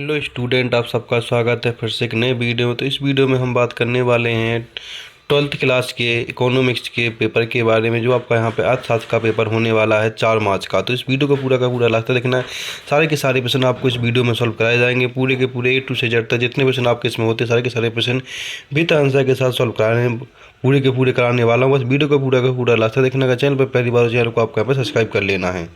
Hello student, आप सबका स्वागत है फिर से एक नए वीडियो में। तो इस वीडियो में हम बात करने वाले हैं 12th क्लास के इकोनॉमिक्स के पेपर के बारे में, जो आपका यहाँ पे अर्थशास्त्र का पेपर होने वाला है 4 मार्च का। तो इस वीडियो को पूरा का पूरा लास्ट तक देखना है। सारे के सारे प्रश्न आपको इस वीडियो में सॉल्व कराए जाएंगे, पूरे के पूरे A to Z तक जितने प्रश्न आपके इसमें होते हैं सारे के सारे प्रश्न विद आंसर के साथ सॉल्व कराने पूरे के पूरे कराने वाला हूँ। बस वीडियो को पूरा का पूरा लास्ट तक देखने का। चैनल पर पहली बार चैनल को आपको यहाँ पर सब्सक्राइब कर लेना है।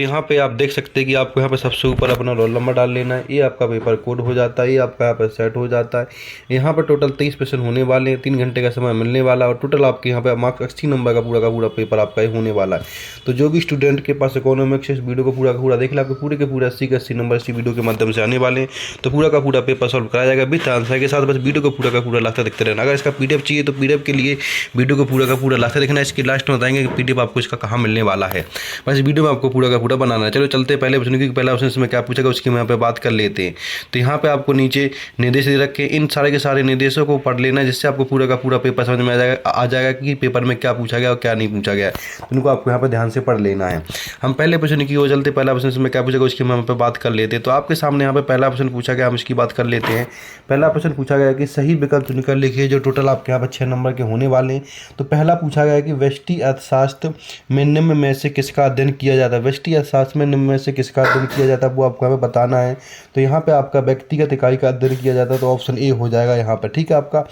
यहाँ पे आप देख सकते हैं कि आपको यहाँ पे सबसे ऊपर अपना रोल नंबर डाल लेना है। ये आपका पेपर कोड हो जाता है, ये आपका यहाँ पे सेट हो जाता है। यहाँ पर टोटल 23 प्रश्न होने वाले हैं, 3 घंटे का समय मिलने वाला है और टोटल आपके यहाँ पे मार्क्स 80 नंबर का पूरा पेपर आपका ही होने वाला है। तो जो भी स्टूडेंट के पास इकोनॉमिक्स इस वीडियो को पूरा का पूरा देख ले, आपको पूरे के पूरे 80 के 80 नंबर इसी वीडियो के माध्यम से आने वाले हैं। तो पूरा का पूरा पेपर सॉल्व कराया जाएगा विद आंसर के साथ। बस वीडियो को पूरा का पूरा लास्ट तक देखते रहना। अगर इसका PDF चाहिए तो PDF के लिए वीडियो को पूरा का पूरा लास्ट तक देखना। इसके लास्ट में बताएंगे कि PDF आपको इसका कहाँ मिलने वाला है। बस वीडियो में आपको पूरा का पूरा बनाना है। चलो पहले प्रश्न, क्योंकि पहला प्रश्न इसमें क्या पूछेगा उसकी हम यहाँ पे बात कर लेते हैं। तो यहाँ पे आपको नीचे निर्देश दे रखे, इन सारे के सारे निर्देशों को पढ़ लेना है, जिससे आपको पूरा का पूरा पेपर समझ में आ जाएगा कि पेपर में क्या पूछा गया और क्या नहीं पूछा गया। तो इनको आपको यहाँ पे ध्यान से पढ़ लेना है। हम पहले प्रश्न की ओर चलते। पहला प्रश्न इसमें क्या पूछेगा उसकी हम यहाँ पे बात कर लेते हैं। तो आपके सामने यहाँ पे पहला प्रश्न पूछा गया, हम इसकी बात कर लेते हैं। पहला प्रश्न पूछा गया कि सही विकल्प चुनकर लिखिए, जो टोटल आपके यहाँ पे 6 नंबर के होने वाले हैं। तो पहला पूछा गया कि व्यष्टि अर्थशास्त्र में निम्न में से किसका अध्ययन किया जाता है। व्यष्टि अर्थशास्त्र में निम्न में से किसका अध्ययन किया जाता है वो आपको हमें बताना है। तो यहाँ पे आपका व्यक्तिगत इकाई का अध्ययन किया जाता है, तो ऑप्शन ए हो जाएगा यहाँ पर, ठीक है आपका।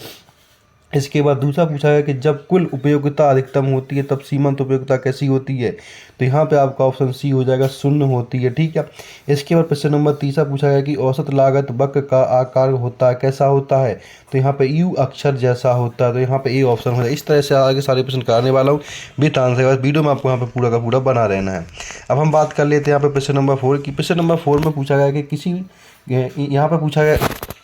इसके बाद दूसरा पूछा है कि जब कुल उपयोगिता अधिकतम होती है तब सीमांत उपयोगिता कैसी होती है। तो यहाँ पे आपका ऑप्शन सी हो जाएगा, शून्य होती है, ठीक है। इसके बाद प्रश्न नंबर तीसरा पूछा गया कि औसत लागत वक्र का आकार होता है कैसा होता है। तो यहाँ पे यू अक्षर जैसा होता है, तो यहाँ पे ए ऑप्शन हो जाएगा। इस तरह से आगे सारे प्रश्न कराने वाला हूँ विद आंसर। वीडियो में आपको यहाँ पे पूरा का पूरा बना रहना है। अब हम बात कर लेते हैं यहाँ पे प्रश्न नंबर 4 की। प्रश्न नंबर 4 में पूछा गया कि यहाँ पर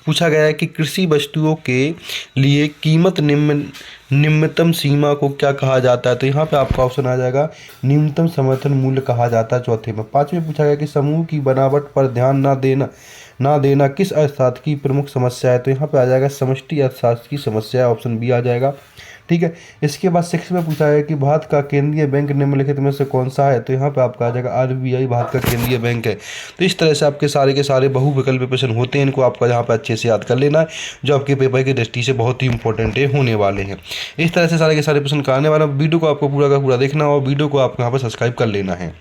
पूछा गया है कि कृषि वस्तुओं के लिए कीमत निम्नतम सीमा को क्या कहा जाता है। तो यहाँ पे आपका ऑप्शन आ जाएगा न्यूनतम समर्थन मूल्य कहा जाता है चौथे में। पांचवें पूछा गया कि समूह की बनावट पर ध्यान ना देना किस अर्थशास्त्र की प्रमुख समस्या है। तो यहाँ पे आ जाएगा समष्टि अर्थशास्त्र की समस्या, ऑप्शन बी आ जाएगा, ठीक है। इसके बाद 6 में पूछा है कि भारत का केंद्रीय बैंक निम्नलिखित में से कौन सा है। तो यहाँ पे आपका आ जाएगा RBI, भारत का केंद्रीय बैंक है। तो इस तरह से आपके सारे के सारे बहुविकल्पीय प्रश्न होते हैं, इनको आपका यहाँ पे अच्छे से याद कर लेना है, जो आपके पेपर की दृष्टि से बहुत ही इंपॉर्टेंट होने वाले हैं। इस तरह से सारे के सारे प्रश्न कराने वाला। वीडियो को आपको पूरा का पूरा देखना और वीडियो को आपको यहाँ पर सब्सक्राइब कर लेना है।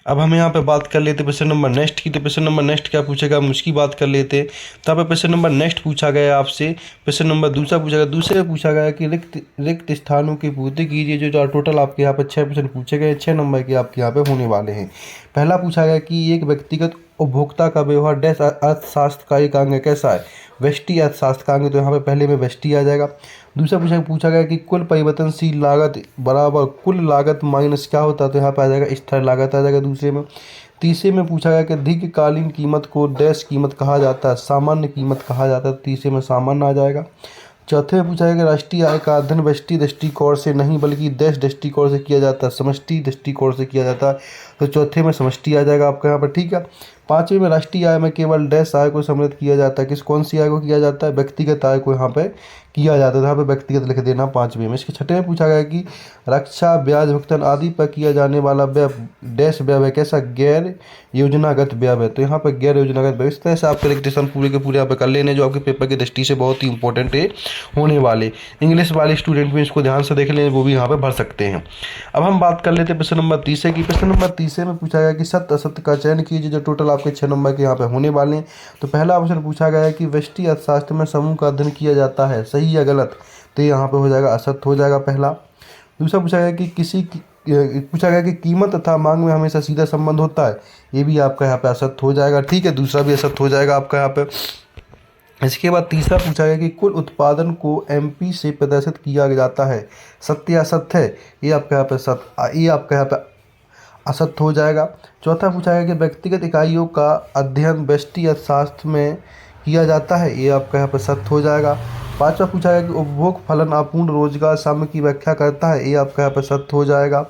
अब हम यहाँ पे बात कर लेते हैं प्रश्न नंबर नेक्स्ट की। तो प्रश्न नंबर नेक्स्ट क्या पूछेगा हम उसकी बात कर लेते हैं। तो यहाँ पे प्रश्न नंबर नेक्स्ट पूछा गया आपसे। प्रश्न नंबर दूसरा पूछा गया, दूसरे में पूछा गया कि रिक्त स्थानों की पूर्ति कीजिए, जो टोटल आपके यहाँ पे 6 प्रश्न पूछे गए, 6 नंबर के आपके यहाँ पे होने वाले हैं। पहला पूछा गया कि एक व्यक्तिगत उपभोक्ता का व्यवहार डैश अर्थशास्त्र का एक अंग कैसा है। व्यष्टि अर्थशास्त्र का अंग, तो यहाँ पे पहले में व्यष्टि आ जाएगा। दूसरा पूछा गया कि कुल परिवर्तनशील लागत बराबर कुल लागत माइनस क्या होता है। तो यहाँ पे आ जाएगा स्थिर लागत आ जाएगा दूसरे में। तीसरे में पूछा गया कि दीर्घकालीन कीमत को डैश कीमत कहा जाता है, सामान्य कीमत कहा जाता है। तीसरे में सामान्य आ जाएगा। चौथे में पूछा गया कि राष्ट्रीय आय का अध्ययन व्यष्टि दृष्टिकोण से नहीं बल्कि देश दृष्टिकोण से किया जाता है, समष्टि दृष्टिकोण से किया जाता है। तो चौथे में समष्टि आ जाएगा आपका यहाँ पर, ठीक है। पांचवें में राष्ट्रीय आय में केवल डैश आय को सम्मिलित किया जाता है, कौन सी आय को किया जाता है, व्यक्तिगत आय को यहाँ पे किया जाता है। यहाँ पे व्यक्तिगत लिख देना पांचवें में। इसके छठे में पूछा गया कि रक्षा ब्याज भुगतान आदि पर किया जाने वाला व्यय डैश व्यय है कैसा, गैर योजनागत व्यय है। तो यहाँ पे गैर योजनागत व्यय। इस तरह से आपके रिक्टेशन पूरे के पूरे यहाँ पे कर लेने, जो आपके पेपर की दृष्टि से बहुत ही इंपॉर्टेंट है होने वाले। इंग्लिश वाले स्टूडेंट भी इसको ध्यान से देख लें, वो भी यहाँ पे भर सकते हैं। अब हम बात कर लेते हैं प्रश्न नंबर 30 की। प्रश्न नंबर 30 में पूछा गया कि सत्य असत्य का चयन कीजिए, जो टोटल आपके 6 नंबर के यहाँ पे होने वाले हैं। तो पहला प्रश्न पूछा गया है कि व्यष्टि अर्थशास्त्र में समूह का अध्ययन किया जाता है, सही या गलत। तो यहाँ पे हो जाएगा असत्य हो जाएगा पहला। दूसरा पूछा गया कि पूछा गया कि कीमत तथा मांग में हमेशा सीधा संबंध होता है, ये भी आपका यहाँ पे असत्य हो जाएगा, ठीक है। दूसरा भी असत्य हो जाएगा आपका यहाँ पे। इसके बाद तीसरा पूछा गया कि कुल उत्पादन को MP से प्रदर्शित किया जाता है, सत्य या असत्य है। ये आपका यहाँ पे सत्य, ये आपका यहाँ पे असत्य हो जाएगा। चौथा पूछा गया कि व्यक्तिगत इकाइयों का अध्ययन व्यष्टि अर्थशास्त्र में किया जाता है, ये आपका यहाँ पे सत्य हो जाएगा। पांचवा पूछा गया कि उपभोग फलन अपूर्ण रोजगार साम्य की व्याख्या करता है, ये आपका यहाँ पे सत्य हो जाएगा।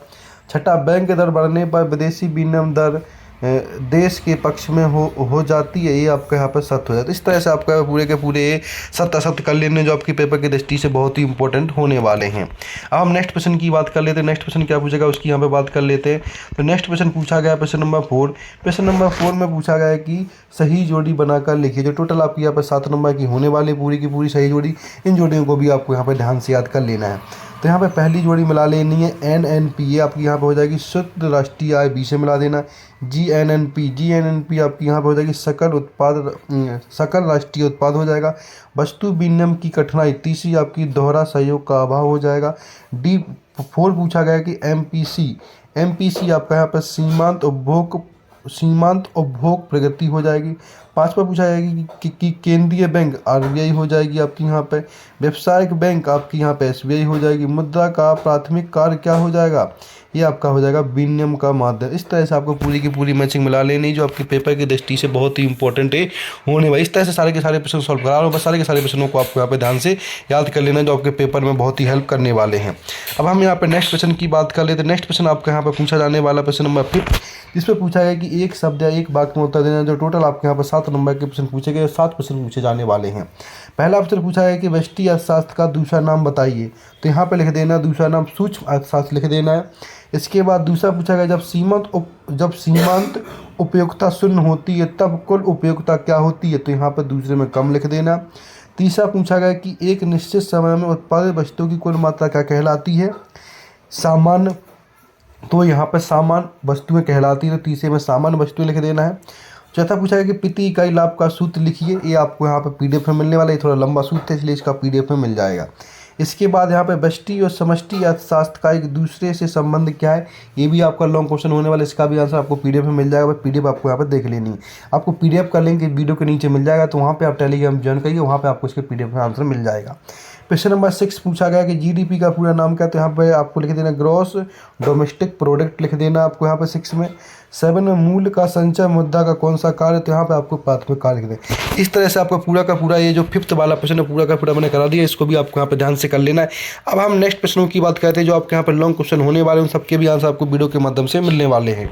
छठा बैंक दर बढ़ने पर विदेशी विनिमय दर देश के पक्ष में हो जाती है, ये आपका यहाँ पर सत्य हो जाता है। इस तरह से आपका पूरे के पूरे सत्य असत्य कर लेने जो आपकी पेपर की दृष्टि से बहुत ही इंपॉर्टेंट होने वाले हैं। अब हम नेक्स्ट क्वेश्चन की बात कर लेते हैं। नेक्स्ट क्वेश्चन क्या पूछेगा उसकी यहाँ पे बात कर लेते हैं। तो नेक्स्ट क्वेश्चन पूछा गया प्रश्न नंबर 4। प्रश्न नंबर 4 में पूछा गया है कि सही जोड़ी बनाकर लिखिए। जो टोटल आपकी यहाँ पर 7 नंबर की होने वाली पूरी की पूरी सही जोड़ी, इन जोड़ियों को भी आपको यहाँ पर ध्यान से याद कर लेना है। तो यहाँ पे पहली जोड़ी मिला लेनी है NNP, ये आपकी यहाँ पे हो जाएगी शुद्ध राष्ट्रीय आय, B से मिला देना। GNNP आपकी यहाँ पे हो जाएगी सकल राष्ट्रीय उत्पाद हो जाएगा। वस्तु विनिमय की कठिनाई, तीसरी आपकी दोहरा सहयोग का अभाव हो जाएगा। D4 पूछा गया कि MPC आपका यहाँ पर सीमांत उपभोग प्रगति हो जाएगी। 5वां पूछा जाएगी कि केंद्रीय बैंक RBI हो जाएगी आपकी यहाँ पे। व्यावसायिक बैंक आपकी यहाँ पे SBI हो जाएगी। मुद्रा का प्राथमिक कार्य क्या हो जाएगा, ये आपका हो जाएगा विनिमय का माध्यम। इस तरह से आपको पूरी की पूरी मैचिंग मिला लेनी जो आपके पेपर की दृष्टि से बहुत ही इंपॉर्टेंट है होने वाली। इस तरह से सारे के सारे प्रश्न सॉल्व करा रहा हूँ, बस सारे के सारे प्रश्नों को आपको यहाँ पे ध्यान से याद कर लेना जो आपके पेपर में बहुत ही हेल्प करने वाले हैं। अब हम यहाँ पे नेक्स्ट क्वेश्चन की बात कर लेते हैं। नेक्स्ट क्वेश्चन आपका यहाँ पे पूछा जाने वाला प्रश्न नंबर 5, जिसमें पूछा गया कि एक शब्द या एक वाक्य में उत्तर देना। जो टोटल आपके यहाँ पर 7 नंबर के प्रश्न पूछे गए, 7 प्रश्न पूछे जाने वाले हैं। पहला ऑप्शन पूछा है कि व्यष्टि अर्थशास्त्र का दूसरा नाम बताइए। तो यहाँ पे लिख देना दूसरा नाम सूक्ष्म अर्थशास्त्र लिख देना है। इसके बाद दूसरा पूछा गया जब सीमांत उपयोगिता शून्य होती है तब कुल उपयोगिता क्या होती है। तो यहाँ पर दूसरे में कम लिख देना। तीसरा पूछा गया कि एक निश्चित समय में उत्पादित वस्तुओं की कुल मात्रा क्या कहलाती है, सामान्य। तो यहाँ पर सामान्य वस्तुएं कहलाती है, तो तीसरे में सामान्य वस्तुएं लिख देना है। चौथा पूछा है कि प्रति इकाई लाभ का सूत्र लिखिए। ये आपको यहाँ पर PDF में मिलने वाला है, थोड़ा लंबा सूत्र है इसलिए इसका PDF में मिल जाएगा। इसके बाद यहाँ पे व्यष्टि और समष्टि अर्थशास्त्र का एक दूसरे से संबंध क्या है, ये भी आपका लॉन्ग क्वेश्चन होने वाला है। इसका भी आंसर आपको PDF में मिल जाएगा। PDF आपको यहाँ पे देख लेनी है। आपको PDF का लिंक वीडियो के नीचे मिल जाएगा, तो वहाँ पे आप टेलीग्राम ज्वाइन करिए, वहाँ पे आपको इसके PDF में आंसर मिल जाएगा। क्वेश्चन नंबर 6 पूछा गया कि GDP का पूरा नाम क्या है। तो यहाँ पे आपको लिख देना ग्रॉस डोमेस्टिक प्रोडक्ट लिख देना आपको यहाँ पे 6 में। 7 में मूल्य का संचय मुद्दा का कौन सा कार्य, तो यहाँ पे आपको प्राथमिक कार्य लिख दें। इस तरह से आपका पूरा का पूरा ये जो 5th वाला प्रश्न है पूरा का पूरा मैंने करा दिया, इसको भी आपको यहाँ पे ध्यान से कर लेना है। अब हम नेक्स्ट प्रश्नों की बात करते हैं जो आपके यहाँ पर लॉन्ग क्वेश्चन होने वाले हैं, उन सबके भी आंसर आपको वीडियो के माध्यम से मिलने वाले हैं।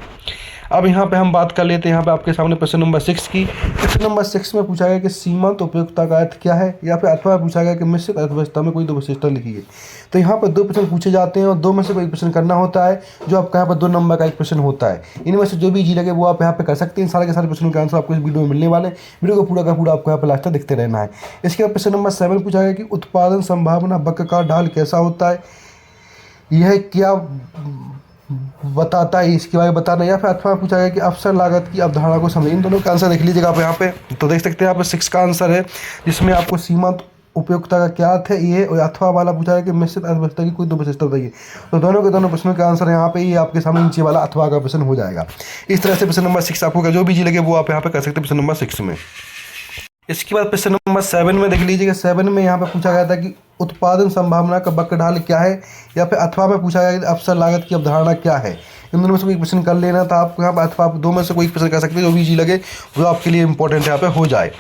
अब यहाँ पे हम बात कर लेते हैं यहाँ पे आपके सामने प्रश्न नंबर 6 की। प्रश्न नंबर 6 में पूछा गया कि सीमांत उपयोगिता का अर्थ क्या है, या फिर अथवा पूछा गया कि मिश्रित अर्थव्यवस्था में कोई 2 विशेषता लिखिए। तो यहाँ पर 2 प्रश्न पूछे जाते हैं और 2 में से कोई प्रश्न करना होता है, जो आपका यहाँ पर 2 नंबर का एक प्रश्न होता है। इनमें से जो भी जी लगे वो आप यहाँ पे कर सकते हैं। सारे के सारे प्रश्नों के आंसर आपको इस वीडियो में मिलने वाले हैं। वीडियो को पूरा का पूरा आपको यहाँ पर लास्ट तक देखते रहना है। इसके बाद प्रश्न नंबर 7 पूछा गया कि उत्पादन संभावना वक्र का ढाल कैसा होता है, यह क्या बताता है, इसके बारे में बताना। या फिर अथवा पूछा गया कि अवसर लागत की अवधारणा को समझें। इन दोनों का आंसर देख लीजिएगा आप यहाँ पे, तो देख सकते हैं यहाँ पे 6 का आंसर है, जिसमें आपको सीमांत उपयोगिता का क्या अर्थ है ये, और अथवा वाला पूछा है कि मिश्रित अर्थव्यवस्था की कोई 2 विशेषता बताइए। तो दोनों के दोनों प्रश्नों का आंसर यहाँ पे ये आपके सामने नीचे वाला अथवा का प्रश्न हो जाएगा। इस तरह से प्रश्न नंबर 6 आपको जो भी जी लगे वो आप यहाँ पे कर सकते हैं प्रश्न नंबर 6 में। इसके बाद प्रश्न नंबर 7 में देख लीजिएगा। 7 में यहाँ पे पूछा गया था कि उत्पादन संभावना का वक्र ढाल क्या है, या फिर अथवा में पूछा गया कि अवसर लागत की अवधारणा क्या है। इन दोनों में से कोई प्रश्न कर लेना था आपको यहाँ पर, अथवा आप 2 में से कोई प्रश्न कर सकते हैं, जो भी जी लगे वो आपके लिए इंपॉर्टेंट यहाँ पे हो जाए।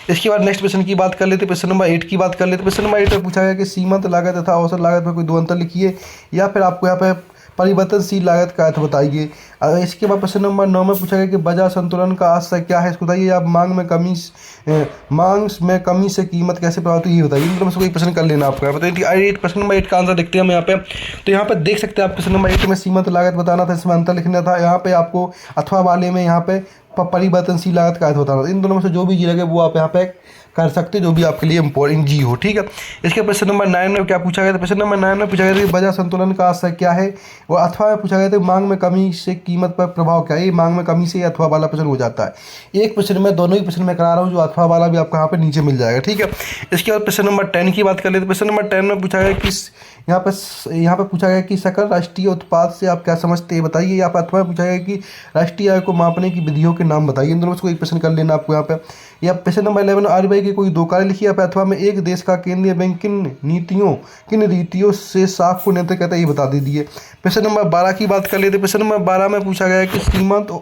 इसके बाद नेक्स्ट प्रश्न की बात कर लेते हैं, प्रश्न नंबर 8 की बात कर लेते हैं। प्रश्न नंबर 8 में पूछा गया कि सीमांत लागत तथा औसत लागत में कोई 2 अंतर लिखिए, या फिर आपको यहाँ पे परिवर्तनशील लागत का अर्थ बताइए। इसके बाद प्रश्न नंबर 9 में पूछा गया कि बाजार संतुलन का आशय क्या है, इसको बताइए। आप मांग में कमी से कीमत कैसे प्रभावित हुई, ये बताइए। इन दोनों में से कोई प्रश्न कर लेना आपको यहाँ पर। प्रश्न नंबर 8 का आंसर देखते हैं हम यहाँ पे। तो यहाँ पे देख सकते हैं आप प्रश्न नंबर 8 में सीमांत लागत बताना था, इसमें अंतर लिखना था। यहाँ पे आपको अथवा वाले में यहाँ पे परिवर्तनशील लागत का अर्थ बताना था। इन दोनों में से जो भी जी लगे वो आप यहाँ पे कर सकते हैं, जो भी आपके लिए इंपॉर्टेंट जी हो, ठीक है। इसके प्रश्न नंबर 9 में क्या पूछा गया था। प्रश्न नंबर 9 में पूछा गया था कि बाजार संतुलन का आशय क्या है, और अथवा में पूछा गया था मांग में कमी से कीमत पर प्रभाव क्या है। ये मांग में कमी से अथवा वाला प्रश्न हो जाता है। एक प्रश्न में दोनों ही प्रश्न में करा रहा हूँ, जो अथवा वाला भी आपको यहाँ पे नीचे मिल जाएगा, ठीक है। इसके बाद प्रश्न नंबर 10 की बात कर लेते हैं। प्रश्न नंबर 10 में पूछा गया कि यहाँ पर पूछा गया कि सकल राष्ट्रीय उत्पाद से आप क्या समझते हैं, बताइए। यहाँ पर अथवा पूछा गया कि राष्ट्रीय आय को मापने की विधियों के नाम बताइए। इन दोनों में से कोई प्रश्न कर लेना आपको यहाँ पे। या प्रश्न नंबर 11 RBI की कोई 2 कार्य लिखिए। या अथवा में एक देश का केंद्रीय बैंक किन रीतियों से साख को नियंत्रित करता है, ये बता दीजिए। प्रश्न नंबर 12 की बात कर लेते हैं। प्रश्न नंबर 12 में पूछा गया है कि सीमांत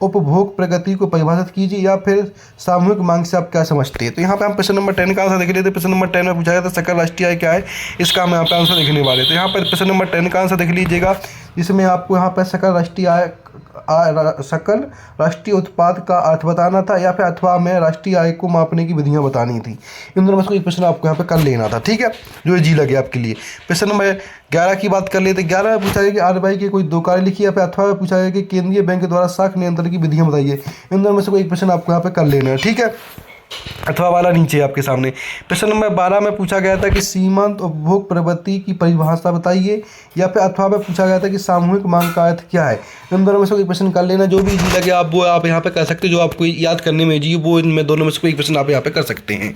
उपभोग प्रगति को परिभाषित कीजिए, या फिर सामूहिक मांग से आप क्या समझते हैं। तो यहाँ पे हम प्रश्न नंबर 10 का आंसर देख लेते हैं। प्रश्न नंबर 10 में पूछा गया था सकल राष्ट्रीय आय क्या है, इसका हम यहाँ पे आंसर देखने वाले। तो यहाँ पर प्रश्न नंबर 10 का आंसर देख लीजिएगा। इसमें आपको यहाँ पर सकल राष्ट्रीय उत्पाद का अर्थ बताना था, या फिर अथवा में राष्ट्रीय आय को मापने की विधियाँ बतानी थी। इन दोनों में से कोई प्रश्न आपको यहाँ पे कर लेना था, ठीक है, जो जी लगे आपके लिए। प्रश्न नंबर 11 की बात कर लेते। 11 में पूछा गया कि आरबीआई की कोई दो कार्य लिखी, या फिर अथवा में पूछा गया कि केंद्रीय बैंक द्वारा साख नियंत्रण की विधियाँ बताइए। इन दोनों में से कोई प्रश्न आपको यहाँ पे कर लेना है, ठीक है। अथवा वाला नीचे आपके सामने। प्रश्न नंबर 12 में पूछा गया था कि सीमांत उपभोग प्रवृत्ति की परिभाषा बताइए, या फिर अथवा में पूछा गया था कि सामूहिक मांग का अर्थ क्या है। इन दोनों में से कोई प्रश्न कर लेना, जो भी इजी लगे आप वो आप यहाँ पे कर सकते हैं, जो आपको याद करने में जी वो इनमें दोनों में से कोई प्रश्न आप यहाँ पे कर सकते हैं।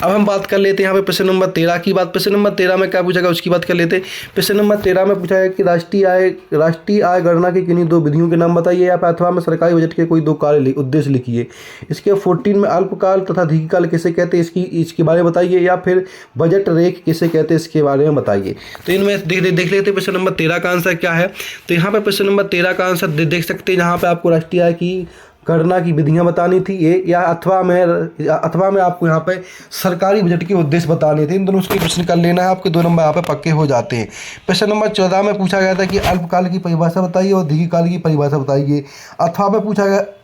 अब हम बात कर लेते हैं यहाँ पे प्रश्न नंबर 13 की बात। प्रश्न नंबर 13 में क्या पूछा गया उसकी बात कर लेते हैं। प्रश्न नंबर 13 में पूछा गया कि राष्ट्रीय आय गणना की किन्हीं दो विधियों के नाम बताइए, या फिर अथवा में सरकारी बजट के कोई दो कार्य उद्देश्य लिखिए। इसके 14 में अल्पकाल तथा दीर्घकाल किसे कहते हैं इसके बारे में बताइए, या फिर बजट रेख किसे कहते हैं इसके बारे में बताइए। तो इनमें देख लेते हैं प्रश्न नंबर 13 का आंसर क्या है। तो यहाँ पे प्रश्न नंबर 13 का आंसर देख सकते हैं, जहाँ पे आपको राष्ट्रीय आय की गणना की विधियां बतानी थी ये, या अथवा में आपको यहाँ पे सरकारी बजट के उद्देश्य बताने थे। इन दोनों से प्रश्न कर लेना है, आपके 2 नंबर यहाँ पे पक्के हो जाते हैं। प्रश्न नंबर 14 में पूछा गया था कि अल्पकाल की परिभाषा बताइए और दीर्घकाल की परिभाषा बताइए।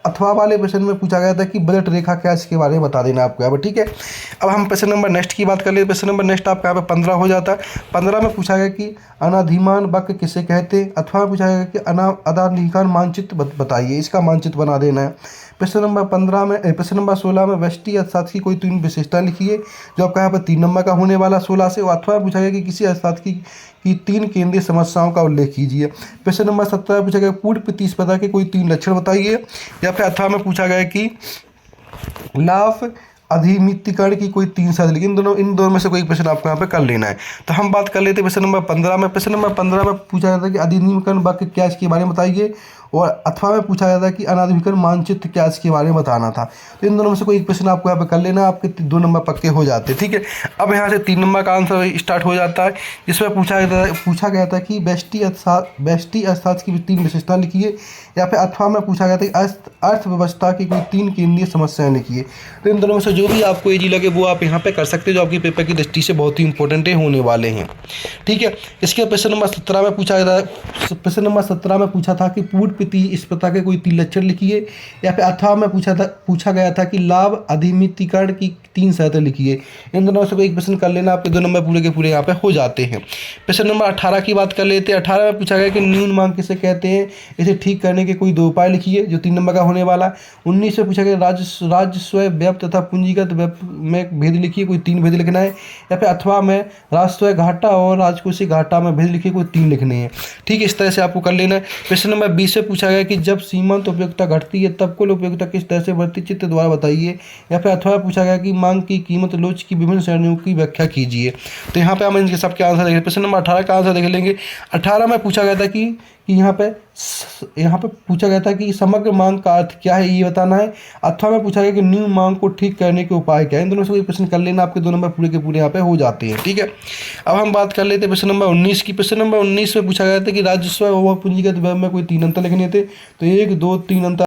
अथवा वाले प्रश्न में पूछा गया था कि बजट रेखा क्या है, इसके बारे में बता देना आपको यहाँ पर, ठीक है। अब हम प्रश्न नंबर नेक्स्ट की बात कर ले। प्रश्न नंबर नेक्स्ट आपका यहाँ पे 15 हो जाता है। 15 में पूछा गया कि अनाधिमान वक्र किसे कहते हैं। अथवा में पूछा गया कि अनाधिकार मानचित्र बताइए, इसका मानचित्र बना देना है। प्रश्न नंबर 16 में व्यष्टि अर्थशास्त्र की कोई 3 विशेषताएं लिखिए, जो आपका यहाँ पर 3 नंबर का होने वाला 16 से। अथवा पूछा गया कि किसी अर्थशास्त्र की 3 केंद्रीय समस्याओं का उल्लेख कीजिए। प्रश्न नंबर 17 में पूछा गया पूर्ण प्रतिस्पर्धा के कोई 3 लक्षण बताइए, या फिर अथवा में पूछा गया कि लाभ अधिमितीकरण की कोई 3 शर्त लिखी। इन दोनों में से कोई प्रश्न आपको यहाँ पे कर लेना है। तो हम बात कर लेते हैं प्रश्न नंबर 15 में। प्रश्न नंबर 15 में पूछा जाता है कि अधिनियमकरण वाक्य क्या इसके बारे में बताइए, और अथवा में पूछा जाता है कि अनाधिकरण मानचित्र क्या इसके बारे में बताना था। तो इन दोनों में से कोई एक प्रश्न आपको यहाँ पे कर लेना, आपके 2 नंबर पक्के हो जाते हैं, ठीक है। अब यहाँ से 3 नंबर का आंसर स्टार्ट हो जाता है, जिसमें पूछा गया था कि व्यष्टि अर्थशास्त्र की 3 विशेषता लिखिए, या फिर अथवा में पूछा गया था कि अर्थव्यवस्था की कोई 3 केंद्रीय समस्याएं लिखिए। तो इन दोनों में से जो भी आपको इजी लगे वो आप यहाँ पे कर सकते हैं, जो आपकी पेपर की दृष्टि से बहुत ही इंपॉर्टेंट होने वाले हैं, ठीक है। इसके प्रश्न नंबर 17 में पूछा था कि पूर्ण प्रतिस्पर्धा के कोई 3 लक्षण लिखिए, या फिर अथवा में पूछा गया था कि लाभ अधिमितीकरण की 3 शर्तें लिखिए। इन दोनों से कोई एक प्रश्न कर लेना, आपके 2 नंबर पूरे के पूरे यहाँ पे हो जाते हैं। प्रश्न नंबर 18 की बात कर लेते हैं। 18 में पूछा गया कि न्यून मांग किसे कहते हैं, इसे ठीक करने के कोई 2 उपाय लिखिए, जो 3 नंबर का होने वाला। 19 में पूछा गया राजस्व व्यय तथा पूंजीगत व्यय में भेद लिखिए, कोई 3 भेद लिखना है, या फिर अथवा में राजस्व घाटा और राजकोषीय घाटा में भेद लिखिए, कोई 3 लिखने हैं, ठीक है। इस तरह से आपको कर लेना है। प्रश्न नंबर 20 में पूछा गया कि जब सीमांत उपयोगिता घटती है तब कुल उपयोगिता किस तरह से बढ़ती चित्र द्वारा बताइए, या फिर अथवा पूछा गया कि मांग की कीमत लोच की विभिन्न श्रेणियों की व्याख्या कीजिए। तो यहाँ पे हम इनके सबके आंसर देखेंगे। प्रश्न नंबर 18 का आंसर देख लेंगे। 18 में पूछा गया था कि यहाँ पे पूछा गया था कि समग्र मांग का अर्थ क्या है, ये बताना है। अथवा में पूछा गया कि न्यून मांग को ठीक करने के उपाय क्या है। इन दोनों से कोई प्रश्न कर लेना, आपके 2 नंबर पूरे के पूरे यहाँ पे हो जाते हैं, ठीक है। अब हम बात कर लेते हैं प्रश्न नंबर 19 की। प्रश्न नंबर 19 में पूछा गया था कि राजस्व और पूंजीगत व्यय में कोई 3 अंतर लिखने थे। तो 1, 2, 3 अंतर